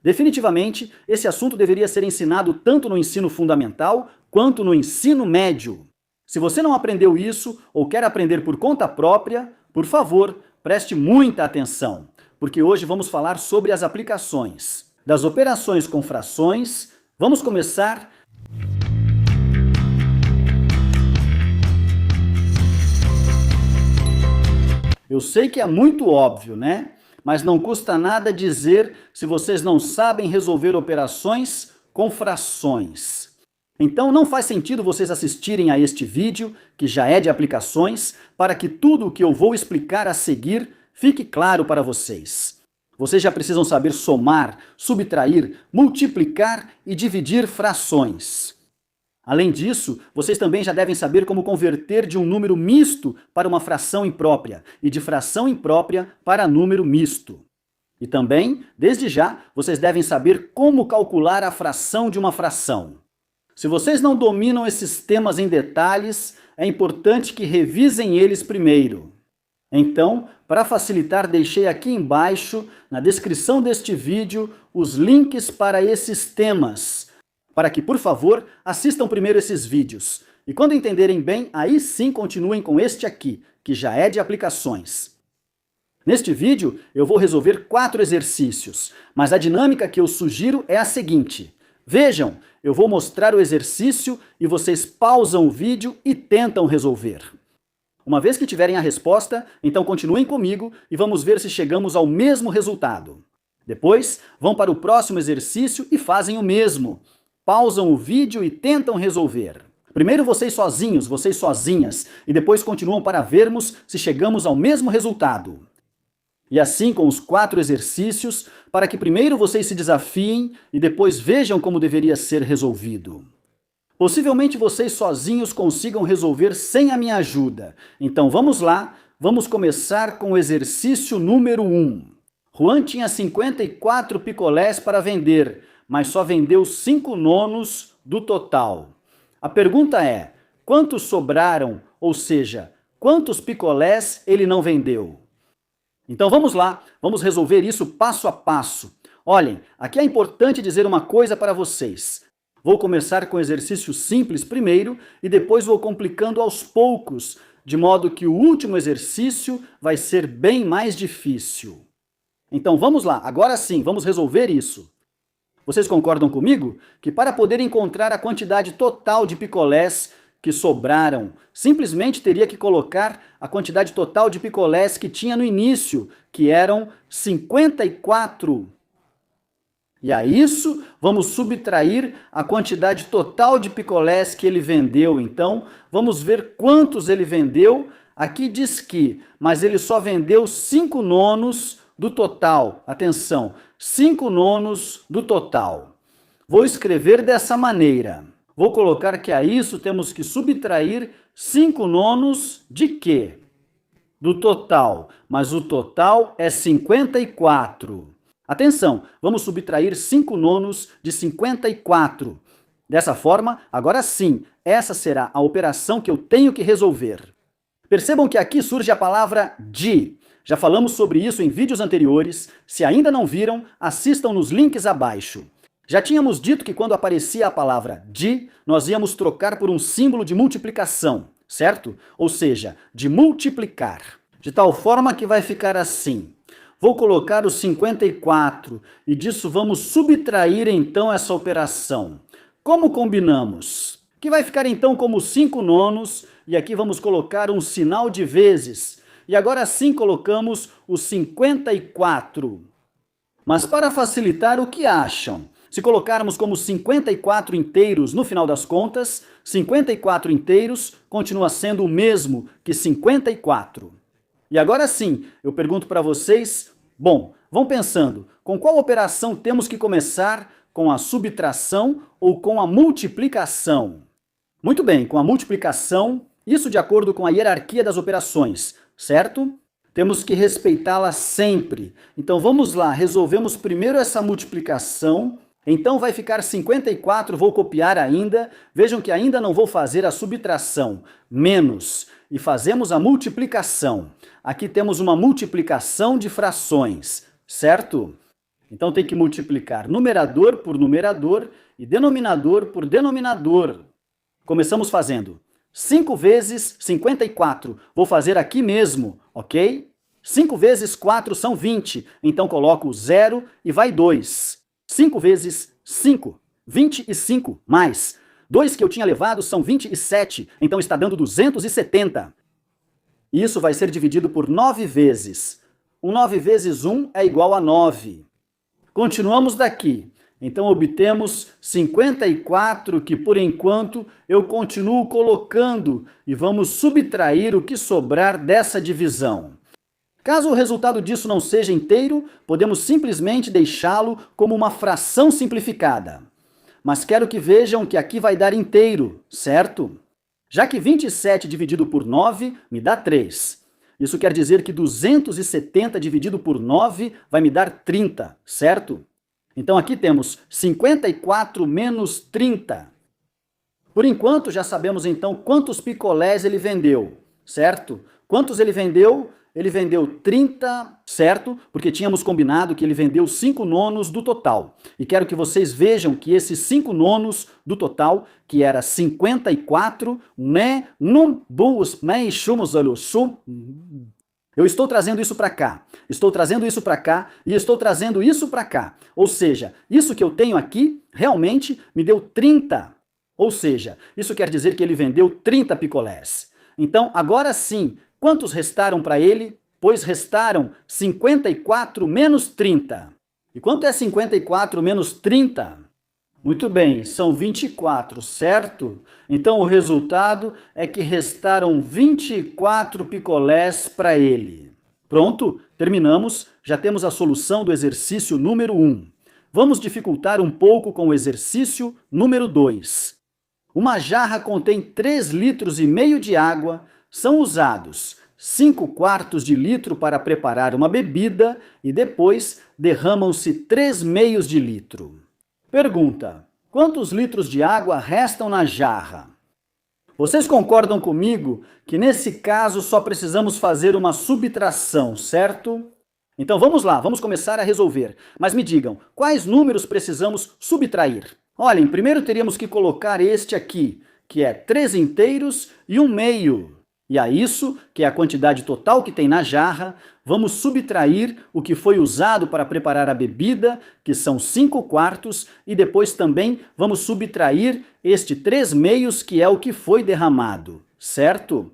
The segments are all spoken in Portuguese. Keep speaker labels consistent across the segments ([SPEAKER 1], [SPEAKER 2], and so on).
[SPEAKER 1] Definitivamente, esse assunto deveria ser ensinado tanto no ensino fundamental quanto no ensino médio. Se você não aprendeu isso ou quer aprender por conta própria, por favor, preste muita atenção, porque hoje vamos falar sobre as aplicações das operações com frações. Vamos começar. Eu sei que é muito óbvio, né? Mas não custa nada dizer se vocês não sabem resolver operações com frações. Então não faz sentido vocês assistirem a este vídeo, que já é de aplicações, para que tudo o que eu vou explicar a seguir fique claro para vocês. Vocês já precisam saber somar, subtrair, multiplicar e dividir frações. Além disso, vocês também já devem saber como converter de um número misto para uma fração imprópria e de fração imprópria para número misto. E também, desde já, vocês devem saber como calcular a fração de uma fração. Se vocês não dominam esses temas em detalhes, é importante que revisem eles primeiro. Então, para facilitar, deixei aqui embaixo, na descrição deste vídeo, os links para esses temas, para que, por favor, assistam primeiro esses vídeos. E quando entenderem bem, aí sim continuem com este aqui, que já é de aplicações. Neste vídeo, eu vou resolver 4 exercícios, mas a dinâmica que eu sugiro é a seguinte. Vejam, eu vou mostrar o exercício e vocês pausam o vídeo e tentam resolver. Uma vez que tiverem a resposta, então continuem comigo e vamos ver se chegamos ao mesmo resultado. Depois, vão para o próximo exercício e fazem o mesmo. Pausam o vídeo e tentam resolver. Primeiro vocês sozinhos, vocês sozinhas, e depois continuam para vermos se chegamos ao mesmo resultado. E assim com os 4 exercícios, para que primeiro vocês se desafiem e depois vejam como deveria ser resolvido. Possivelmente vocês sozinhos consigam resolver sem a minha ajuda. Então vamos lá, vamos começar com o exercício número 1. Juan tinha 54 picolés para vender, mas só vendeu 5 nonos do total. A pergunta é, quantos sobraram, ou seja, quantos picolés ele não vendeu? Então vamos lá, vamos resolver isso passo a passo. Olhem, aqui é importante dizer uma coisa para vocês. Vou começar com exercício simples primeiro e depois vou complicando aos poucos, de modo que o último exercício vai ser bem mais difícil. Então vamos lá, agora sim, vamos resolver isso. Vocês concordam comigo que para poder encontrar a quantidade total de picolés que sobraram, simplesmente teria que colocar a quantidade total de picolés que tinha no início, que eram 54. E a isso, vamos subtrair a quantidade total de picolés que ele vendeu. Então, vamos ver quantos ele vendeu. Aqui diz que, mas ele só vendeu 5 nonos do total. Atenção, 5 nonos do total. Vou escrever dessa maneira. Vou colocar que a isso temos que subtrair 5 nonos de quê? Do total, mas o total é 54. Atenção, vamos subtrair 5 nonos de 54. Dessa forma, agora sim, essa será a operação que eu tenho que resolver. Percebam que aqui surge a palavra de. Já falamos sobre isso em vídeos anteriores. Se ainda não viram, assistam nos links abaixo. Já tínhamos dito que quando aparecia a palavra de, nós íamos trocar por um símbolo de multiplicação, certo? Ou seja, de multiplicar. De tal forma que vai ficar assim. Vou colocar os 54 e disso vamos subtrair então essa operação. Como combinamos? Que vai ficar então como 5 nonos e aqui vamos colocar um sinal de vezes. E agora sim colocamos os 54. Mas para facilitar, o que acham? Se colocarmos como 54 inteiros no final das contas, 54 inteiros continua sendo o mesmo que 54. E agora sim, eu pergunto para vocês, bom, vão pensando, com qual operação temos que começar? Com a subtração ou com a multiplicação? Muito bem, com a multiplicação, isso de acordo com a hierarquia das operações, certo? Temos que respeitá-la sempre. Então vamos lá, resolvemos primeiro essa multiplicação. Então vai ficar 54, vou copiar ainda. Vejam que ainda não vou fazer a subtração, menos. E fazemos a multiplicação. Aqui temos uma multiplicação de frações, certo? Então tem que multiplicar numerador por numerador e denominador por denominador. Começamos fazendo 5 vezes 54. Vou fazer aqui mesmo, ok? 5 vezes 4 são 20. Então coloco 0 e vai 2. 5 vezes 5. 25 mais 2 que eu tinha levado são 27. Então está dando 270. Isso vai ser dividido por 9 vezes. 9 vezes 1 é igual a 9. Continuamos daqui. Então obtemos 54, que por enquanto eu continuo colocando, e vamos subtrair o que sobrar dessa divisão. Caso o resultado disso não seja inteiro, podemos simplesmente deixá-lo como uma fração simplificada. Mas quero que vejam que aqui vai dar inteiro, certo? Já que 27 dividido por 9 me dá 3. Isso quer dizer que 270 dividido por 9 vai me dar 30, certo? Então aqui temos 54 menos 30. Por enquanto já sabemos então quantos picolés ele vendeu, certo? Quantos ele vendeu? Ele vendeu 30, certo? Porque tínhamos combinado que ele vendeu 5 nonos do total. E quero que vocês vejam que esses 5 nonos do total, que era 54, né? Eu estou trazendo isso para cá, estou trazendo isso para cá e estou trazendo isso para cá. Ou seja, isso que eu tenho aqui realmente me deu 30. Ou seja, isso quer dizer que ele vendeu 30 picolés. Então, agora sim, quantos restaram para ele? Pois restaram 54 menos 30. E quanto é 54 menos 30? Muito bem, são 24, certo? Então o resultado é que restaram 24 picolés para ele. Pronto, terminamos, já temos a solução do exercício número 1. Vamos dificultar um pouco com o exercício número 2. Uma jarra contém 3,5 litros de água, são usados 5 quartos de litro para preparar uma bebida e depois derramam-se 3 meios de litro. Pergunta: quantos litros de água restam na jarra? Vocês concordam comigo que nesse caso só precisamos fazer uma subtração, certo? Então vamos lá, vamos começar a resolver. Mas me digam, quais números precisamos subtrair? Olhem, primeiro teríamos que colocar este aqui, que é 3 inteiros e 1 meio. E a isso, que é a quantidade total que tem na jarra, vamos subtrair o que foi usado para preparar a bebida, que são 5 quartos, e depois também vamos subtrair este 3 meios, que é o que foi derramado, certo?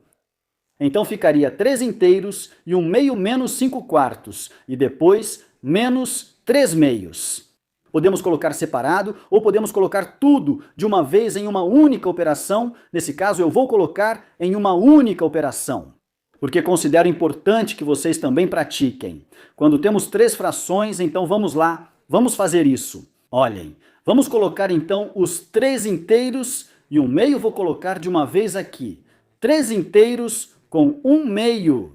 [SPEAKER 1] Então ficaria 3 inteiros e 1 meio menos 5 quartos, e depois menos 3 meios. Podemos colocar separado ou podemos colocar tudo de uma vez em uma única operação. Nesse caso, eu vou colocar em uma única operação, porque considero importante que vocês também pratiquem. Quando temos 3 frações, então vamos lá, vamos fazer isso. Olhem, vamos colocar então os 3 inteiros e 1 meio vou colocar de uma vez aqui. 3 inteiros com 1 meio.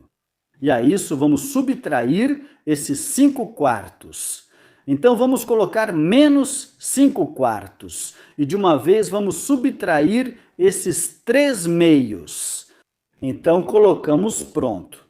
[SPEAKER 1] E a isso vamos subtrair esses 5 quartos. Então vamos colocar menos 5 quartos. E de uma vez vamos subtrair esses 3 meios. Então colocamos pronto.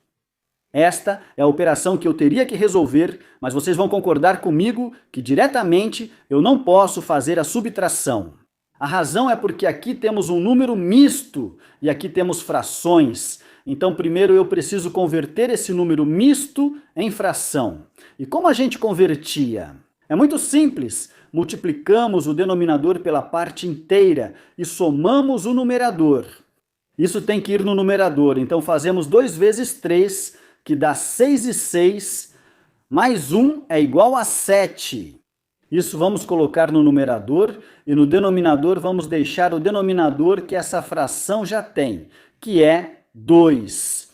[SPEAKER 1] Esta é a operação que eu teria que resolver, mas vocês vão concordar comigo que diretamente eu não posso fazer a subtração. A razão é porque aqui temos um número misto e aqui temos frações. Então primeiro eu preciso converter esse número misto em fração. E como a gente convertia? É muito simples. Multiplicamos o denominador pela parte inteira e somamos o numerador. Isso tem que ir no numerador. Então fazemos 2 vezes 3, que dá 6 e 6, mais 1 é igual a 7. Isso vamos colocar no numerador e no denominador vamos deixar o denominador que essa fração já tem, que é 2.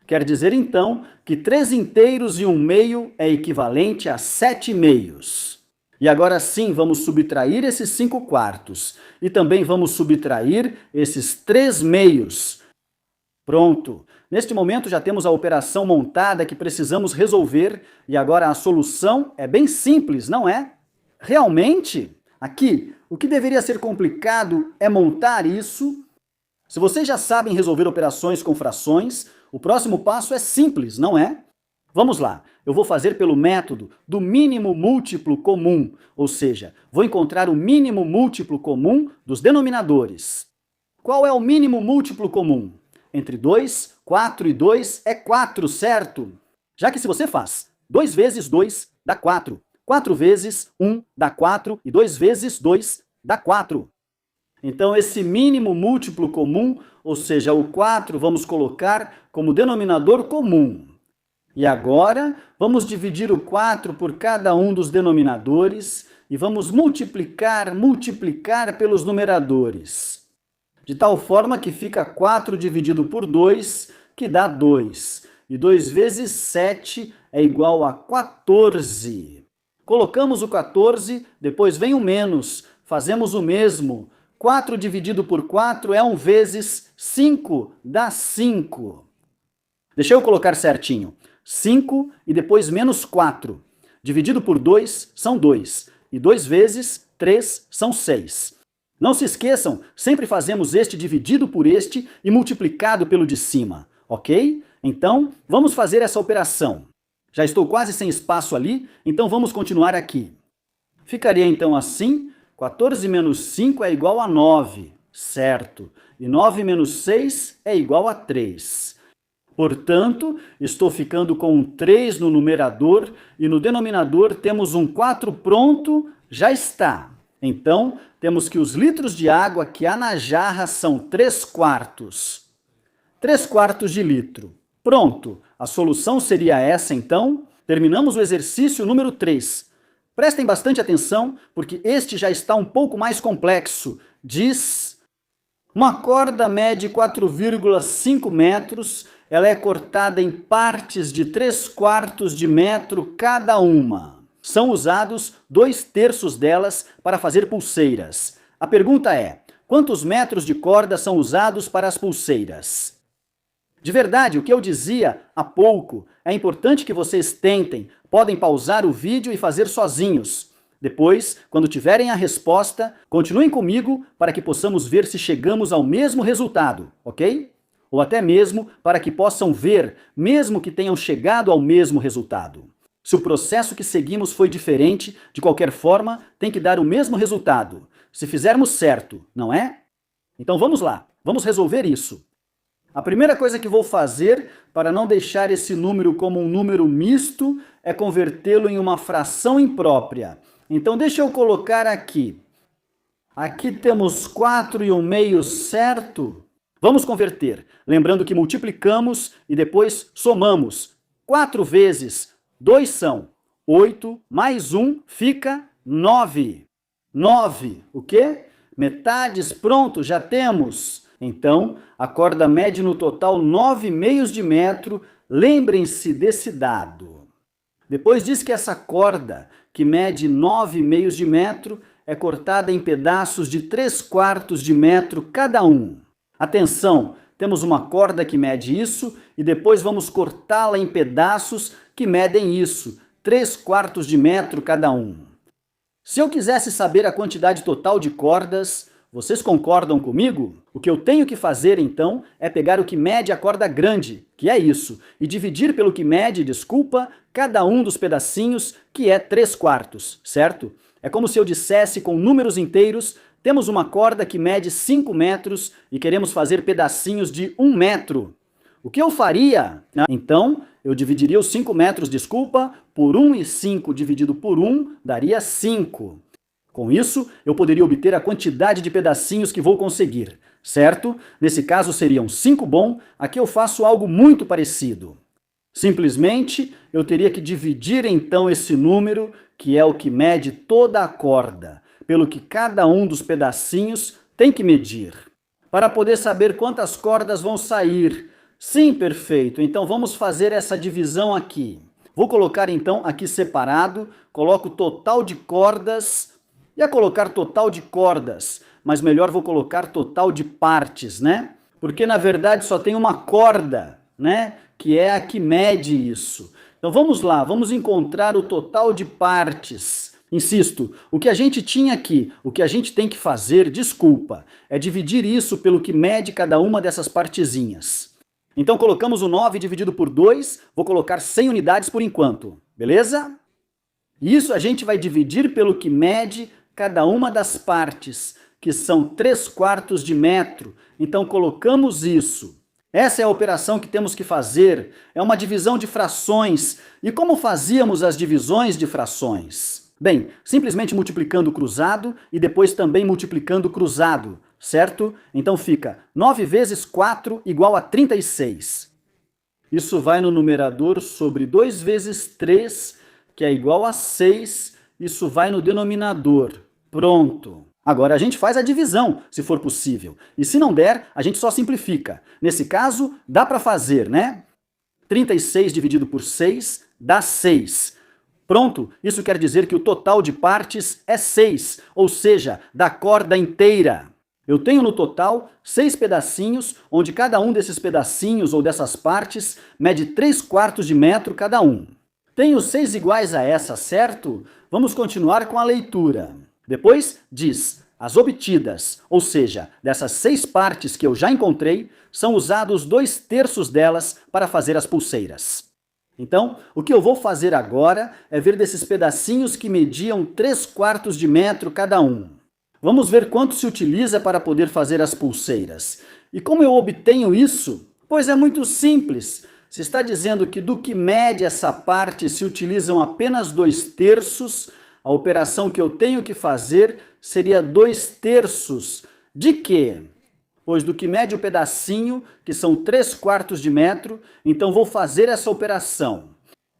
[SPEAKER 1] Quer dizer, então, que 3 inteiros e 1 meio é equivalente a 7 meios. E agora sim, vamos subtrair esses 5 quartos. E também vamos subtrair esses 3 meios. Pronto. Neste momento já temos a operação montada que precisamos resolver. E agora a solução é bem simples, não é? Realmente, aqui, o que deveria ser complicado é montar isso. Se vocês já sabem resolver operações com frações, o próximo passo é simples, não é? Vamos lá, eu vou fazer pelo método do mínimo múltiplo comum, ou seja, vou encontrar o mínimo múltiplo comum dos denominadores. Qual é o mínimo múltiplo comum? Entre 2, 4 e 2 é 4, certo? Já que se você faz 2 vezes 2 dá 4, 4 vezes 1 dá 4 e 2 vezes 2 dá 4. Então esse mínimo múltiplo comum, ou seja, o 4, vamos colocar como denominador comum. E agora, vamos dividir o 4 por cada um dos denominadores e vamos multiplicar pelos numeradores. De tal forma que fica 4 dividido por 2, que dá 2. E 2 vezes 7 é igual a 14. Colocamos o 14, depois vem o menos, fazemos o mesmo. 4 dividido por 4 é 1 vezes 5, dá 5. Deixa eu colocar certinho. 5 e depois menos 4. Dividido por 2 são 2. E 2 vezes 3 são 6. Não se esqueçam, sempre fazemos este dividido por este e multiplicado pelo de cima, ok? Então, vamos fazer essa operação. Já estou quase sem espaço ali, então vamos continuar aqui. Ficaria então assim, 14 menos 5 é igual a 9, certo? E 9 menos 6 é igual a 3. Portanto, estou ficando com um 3 no numerador e no denominador temos um 4 pronto, já está. Então, temos que os litros de água que há na jarra são 3 quartos. 3 quartos de litro. Pronto, a solução seria essa então. Terminamos o exercício número 3. Prestem bastante atenção, porque este já está um pouco mais complexo. Diz: uma corda mede 4,5 metros, ela é cortada em partes de 3 quartos de metro cada uma. São usados 2/3 delas para fazer pulseiras. A pergunta é: quantos metros de corda são usados para as pulseiras? De verdade, o que eu dizia há pouco, é importante que vocês tentem, podem pausar o vídeo e fazer sozinhos. Depois, quando tiverem a resposta, continuem comigo para que possamos ver se chegamos ao mesmo resultado, ok? Ou até mesmo para que possam ver, mesmo que tenham chegado ao mesmo resultado. Se o processo que seguimos foi diferente, de qualquer forma, tem que dar o mesmo resultado. Se fizermos certo, não é? Então vamos lá, vamos resolver isso. A primeira coisa que vou fazer, para não deixar esse número como um número misto, é convertê-lo em uma fração imprópria. Então deixa eu colocar aqui. Aqui temos 4,5, certo? Vamos converter, lembrando que multiplicamos e depois somamos. 4 vezes 2 são 8, mais 1 fica 9. 9, o quê? Metades, pronto, já temos. Então, a corda mede no total 9,5 de metro, lembrem-se desse dado. Depois diz que essa corda, que mede 9,5 de metro, é cortada em pedaços de 3 quartos de metro cada um. Atenção, temos uma corda que mede isso e depois vamos cortá-la em pedaços que medem isso, 3 quartos de metro cada um. Se eu quisesse saber a quantidade total de cordas, vocês concordam comigo? O que eu tenho que fazer, então, é pegar o que mede a corda grande, que é isso, e dividir pelo que mede, cada um dos pedacinhos, que é 3 quartos, certo? É como se eu dissesse com números inteiros: temos uma corda que mede 5 metros e queremos fazer pedacinhos de 1 metro. O que eu faria? Então, eu dividiria os 5 metros, por 1 e 5 dividido por 1 daria 5. Com isso, eu poderia obter a quantidade de pedacinhos que vou conseguir, certo? Nesse caso seriam 5 bom, aqui eu faço algo muito parecido. Simplesmente, eu teria que dividir então esse número, que é o que mede toda a corda, pelo que cada um dos pedacinhos tem que medir, para poder saber quantas cordas vão sair. Sim, perfeito, então vamos fazer essa divisão aqui. Vou colocar então aqui separado, coloco o total de cordas. Ia colocar total de cordas, mas melhor vou colocar total de partes, né? Porque na verdade só tem uma corda, né? Que é a que mede isso. Então vamos lá, vamos encontrar o total de partes. Insisto, o que a gente tinha aqui, o que a gente tem que fazer, é dividir isso pelo que mede cada uma dessas partezinhas. Então colocamos o 9 dividido por 2, vou colocar 100 unidades por enquanto, beleza? Isso a gente vai dividir pelo que mede cada uma das partes, que são 3/4 de metro. Então colocamos isso. Essa é a operação que temos que fazer, é uma divisão de frações. E como fazíamos as divisões de frações? Bem, simplesmente multiplicando o cruzado e depois também multiplicando o cruzado, certo? Então fica 9 vezes 4 igual a 36. Isso vai no numerador sobre 2 vezes 3, que é igual a 6. Isso vai no denominador. Pronto. Agora a gente faz a divisão, se for possível. E se não der, a gente só simplifica. Nesse caso, dá para fazer, né? 36 dividido por 6 dá 6. Pronto, isso quer dizer que o total de partes é 6, ou seja, da corda inteira. Eu tenho no total 6 pedacinhos, onde cada um desses pedacinhos ou dessas partes mede 3/4 de metro cada um. Tenho 6 iguais a essa, certo? Vamos continuar com a leitura. Depois diz, as obtidas, ou seja, dessas 6 partes que eu já encontrei, são usados 2/3 delas para fazer as pulseiras. Então, o que eu vou fazer agora é ver desses pedacinhos que mediam 3/4 de metro cada um. Vamos ver quanto se utiliza para poder fazer as pulseiras. E como eu obtenho isso? Pois é muito simples. Se está dizendo que do que mede essa parte se utilizam apenas 2/3, a operação que eu tenho que fazer seria 2/3 de quê? Pois do que mede o pedacinho, que são 3/4 de metro, então vou fazer essa operação.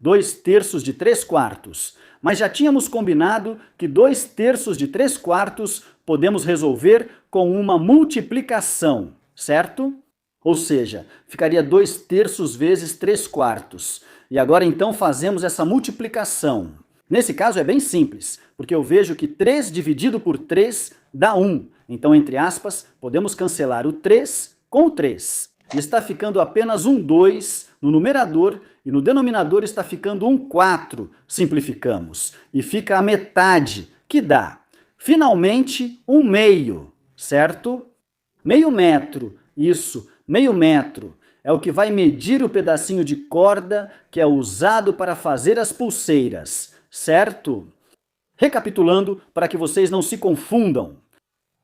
[SPEAKER 1] 2/3 de 3/4. Mas já tínhamos combinado que 2/3 de 3/4 podemos resolver com uma multiplicação, certo? Ou seja, ficaria 2/3 vezes 3/4. E agora então fazemos essa multiplicação. Nesse caso é bem simples, porque eu vejo que 3 dividido por 3 dá 1. Então, entre aspas, podemos cancelar o 3 com o 3. E está ficando apenas um 2 no numerador e no denominador está ficando um 4. Simplificamos. E fica a metade, que dá, finalmente, 1/2, certo? Meio metro, isso, meio metro. É o que vai medir o pedacinho de corda que é usado para fazer as pulseiras, certo? Recapitulando, para que vocês não se confundam.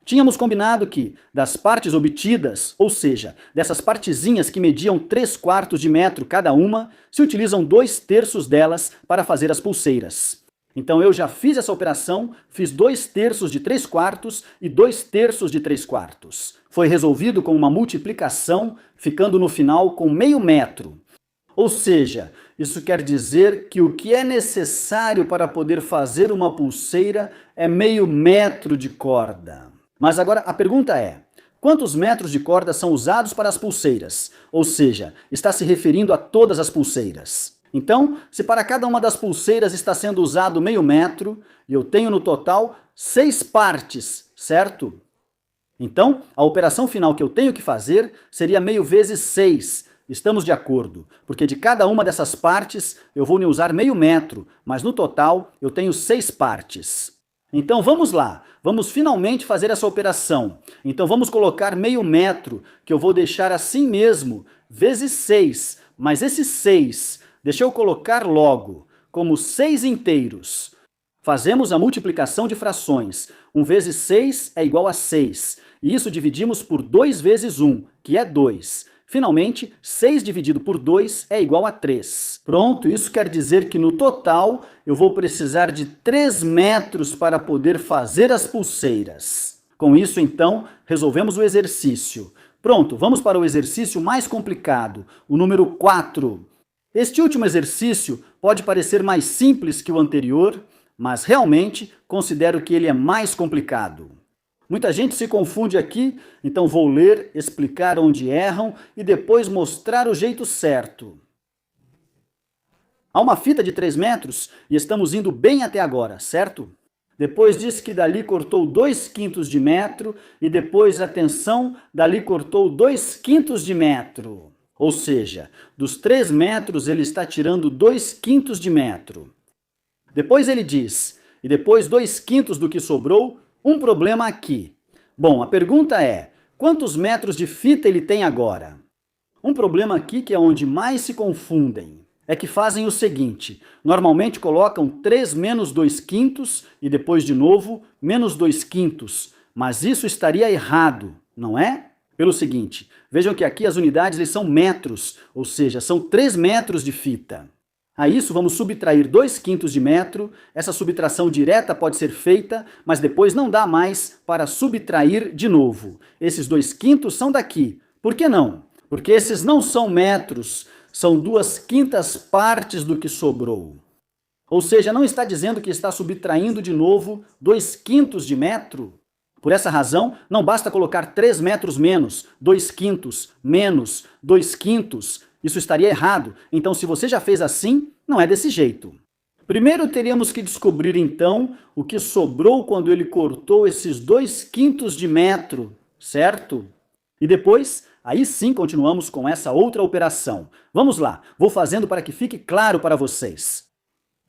[SPEAKER 1] Tínhamos combinado que, das partes obtidas, ou seja, dessas partezinhas que mediam 3/4 de metro cada uma, se utilizam 2/3 delas para fazer as pulseiras. Então eu já fiz essa operação, fiz 2/3 de 3/4 e 2/3 de 3/4. Foi resolvido com uma multiplicação, ficando no final com meio metro. Ou seja, isso quer dizer que o que é necessário para poder fazer uma pulseira é meio metro de corda. Mas agora a pergunta é, quantos metros de corda são usados para as pulseiras? Ou seja, está se referindo a todas as pulseiras. Então, se para cada uma das pulseiras está sendo usado meio metro, e eu tenho no total 6 partes, certo? Então, a operação final que eu tenho que fazer seria meio vezes 6. Estamos de acordo, porque de cada uma dessas partes eu vou usar meio metro, mas no total eu tenho 6 partes. Então vamos lá, vamos finalmente fazer essa operação. Então vamos colocar meio metro, que eu vou deixar assim mesmo, vezes 6. Mas esse 6, deixa eu colocar logo, como 6 inteiros. Fazemos a multiplicação de frações. 1 vezes 6 é igual a 6. E isso dividimos por 2 vezes 1, que é 2. Finalmente, 6 dividido por 2 é igual a 3. Pronto, isso quer dizer que no total eu vou precisar de 3 metros para poder fazer as pulseiras. Com isso, então, resolvemos o exercício. Pronto, vamos para o exercício mais complicado, o número 4. Este último exercício pode parecer mais simples que o anterior, mas realmente considero que ele é mais complicado. Muita gente se confunde aqui, então vou ler, explicar onde erram e depois mostrar o jeito certo. Há uma fita de 3 metros e estamos indo bem até agora, certo? Depois diz que dali cortou 2/5 de metro e depois, atenção, dali cortou 2/5 de metro. Ou seja, dos 3 metros ele está tirando 2/5 de metro. Depois ele diz, e depois 2/5 do que sobrou, um problema aqui. Bom, a pergunta é, quantos metros de fita ele tem agora? Um problema aqui, que é onde mais se confundem, é que fazem o seguinte: normalmente colocam 3 menos 2 quintos e depois de novo menos 2 quintos, mas isso estaria errado, não é? Pelo seguinte, vejam que aqui as unidades eles são metros, ou seja, são 3 metros de fita. A isso vamos subtrair 2 quintos de metro, essa subtração direta pode ser feita, mas depois não dá mais para subtrair de novo. Esses 2 quintos são daqui. Por que não? Porque esses não são metros, são 2/5 partes do que sobrou. Ou seja, não está dizendo que está subtraindo de novo 2 quintos de metro? Por essa razão, não basta colocar 3 metros menos, 2 quintos, menos, 2 quintos. Isso estaria errado. Então, se você já fez assim, não é desse jeito. Primeiro, teríamos que descobrir, então, o que sobrou quando ele cortou esses 2 quintos de metro, certo? E depois, aí sim continuamos com essa outra operação. Vamos lá, vou fazendo para que fique claro para vocês.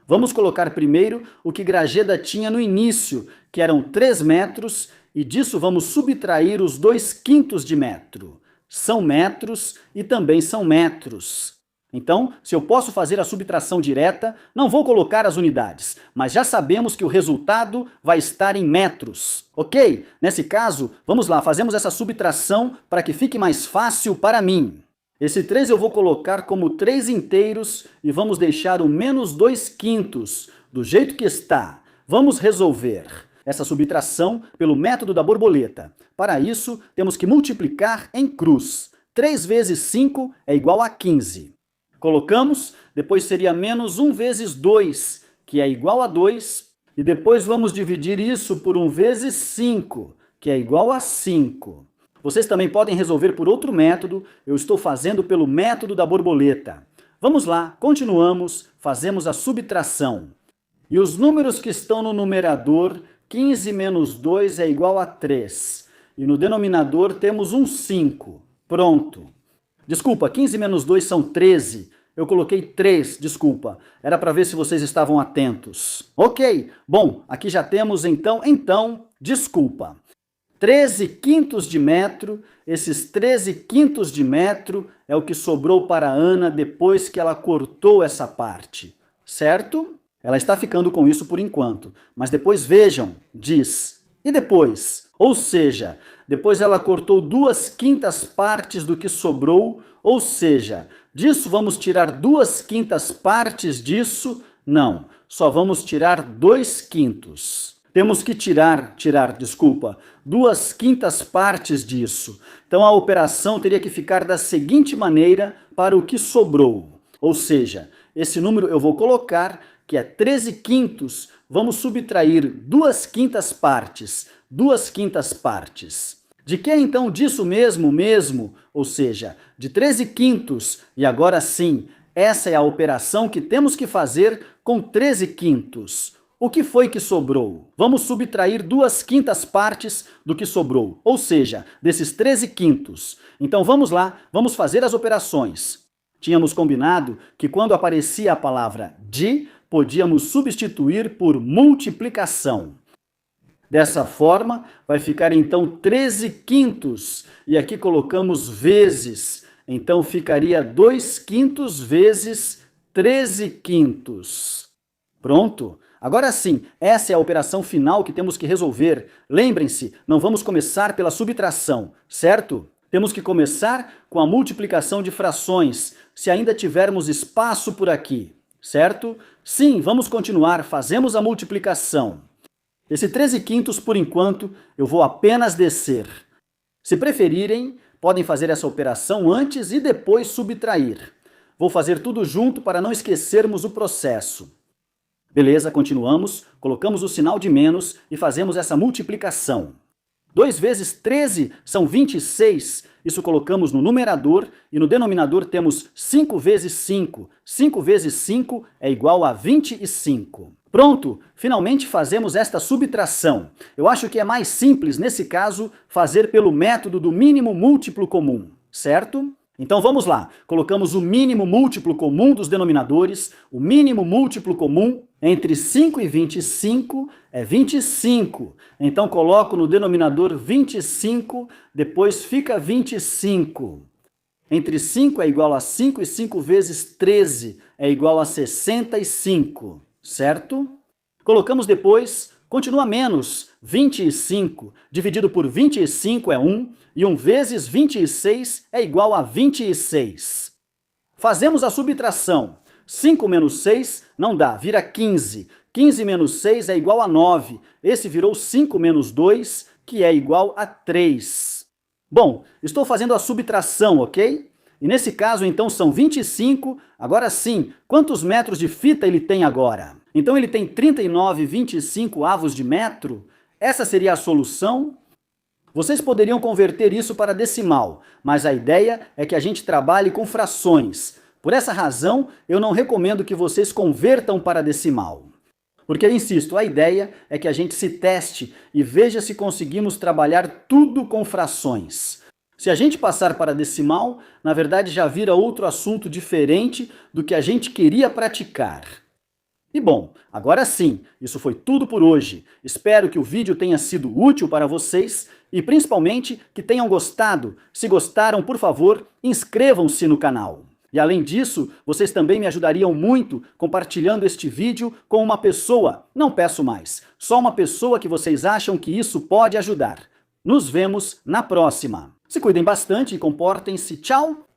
[SPEAKER 1] Vamos colocar primeiro o que Grageda tinha no início, que eram 3 metros, e disso vamos subtrair os 2 quintos de metro. São metros e também são metros. Então, se eu posso fazer a subtração direta, não vou colocar as unidades, mas já sabemos que o resultado vai estar em metros, ok? Nesse caso, vamos lá, fazemos essa subtração para que fique mais fácil para mim. Esse 3 eu vou colocar como 3 inteiros e vamos deixar o menos 2 quintos, do jeito que está. Vamos resolver essa subtração pelo método da borboleta. Para isso, temos que multiplicar em cruz. 3 vezes 5 é igual a 15. Colocamos, depois seria menos 1 vezes 2, que é igual a 2, e depois vamos dividir isso por 1 vezes 5, que é igual a 5. Vocês também podem resolver por outro método, eu estou fazendo pelo método da borboleta. Vamos lá, continuamos, fazemos a subtração. E os números que estão no numerador, 15 menos 2 é igual a 3. E no denominador temos um 5. Pronto. Desculpa, 15 menos 2 são 13. Eu coloquei 3, desculpa. Era para ver se vocês estavam atentos. Ok, bom, aqui já temos então, desculpa. 13 quintos de metro, esses 13 quintos de metro é o que sobrou para a Ana depois que ela cortou essa parte, certo? Ela está ficando com isso por enquanto, mas depois vejam, diz, e depois? Ou seja, depois ela cortou 2/5 partes do que sobrou, ou seja, disso vamos tirar 2/5 partes disso? Não, só vamos tirar 2 quintos. Temos que tirar 2/5 partes disso. Então a operação teria que ficar da seguinte maneira para o que sobrou. Ou seja, esse número eu vou colocar, que é 13 quintos, vamos subtrair 2/5 partes. 2/5 partes. De que então disso mesmo? Ou seja, de 13 quintos. E agora sim, essa é a operação que temos que fazer com 13 quintos. O que foi que sobrou? Vamos subtrair 2/5 partes do que sobrou, ou seja, desses 13 quintos. Então vamos lá, vamos fazer as operações. Tínhamos combinado que quando aparecia a palavra de, podíamos substituir por multiplicação. Dessa forma, vai ficar então 13 quintos, e aqui colocamos vezes, então ficaria 2 quintos vezes 13 quintos. Pronto? Agora sim, essa é a operação final que temos que resolver. Lembrem-se, não vamos começar pela subtração, certo? Temos que começar com a multiplicação de frações, se ainda tivermos espaço por aqui, certo? Sim, vamos continuar, fazemos a multiplicação. Esse 13 quintos, por enquanto, eu vou apenas descer. Se preferirem, podem fazer essa operação antes e depois subtrair. Vou fazer tudo junto para não esquecermos o processo. Beleza, continuamos, colocamos o sinal de menos e fazemos essa multiplicação. 2 vezes 13 são 26, isso colocamos no numerador e no denominador temos 5 vezes 5. 5 vezes 5 é igual a 25. Pronto, finalmente fazemos esta subtração. Eu acho que é mais simples, nesse caso, fazer pelo método do mínimo múltiplo comum, certo? Então vamos lá, colocamos o mínimo múltiplo comum dos denominadores, o mínimo múltiplo comum entre 5 e 25 é 25. Então coloco no denominador 25, depois fica 25. entre 5 é igual a 5 e 5 vezes 13 é igual a 65, certo? Colocamos depois, continua menos, 25 dividido por 25 é 1, e 1 vezes 26 é igual a 26. Fazemos a subtração. 5 menos 6 não dá, vira 15. 15 menos 6 é igual a 9. Esse virou 5 menos 2, que é igual a 3. Bom, estou fazendo a subtração, ok? E nesse caso, então, são 25. Agora sim, quantos metros de fita ele tem agora? Então ele tem 39,25 avos de metro? Essa seria a solução? Vocês poderiam converter isso para decimal, mas a ideia é que a gente trabalhe com frações. Por essa razão, eu não recomendo que vocês convertam para decimal. Porque, insisto, a ideia é que a gente se teste e veja se conseguimos trabalhar tudo com frações. Se a gente passar para decimal, na verdade já vira outro assunto diferente do que a gente queria praticar. E bom, agora sim, isso foi tudo por hoje. Espero que o vídeo tenha sido útil para vocês e principalmente que tenham gostado. Se gostaram, por favor, inscrevam-se no canal. E além disso, vocês também me ajudariam muito compartilhando este vídeo com uma pessoa, não peço mais, só uma pessoa que vocês acham que isso pode ajudar. Nos vemos na próxima. Se cuidem bastante e comportem-se. Tchau!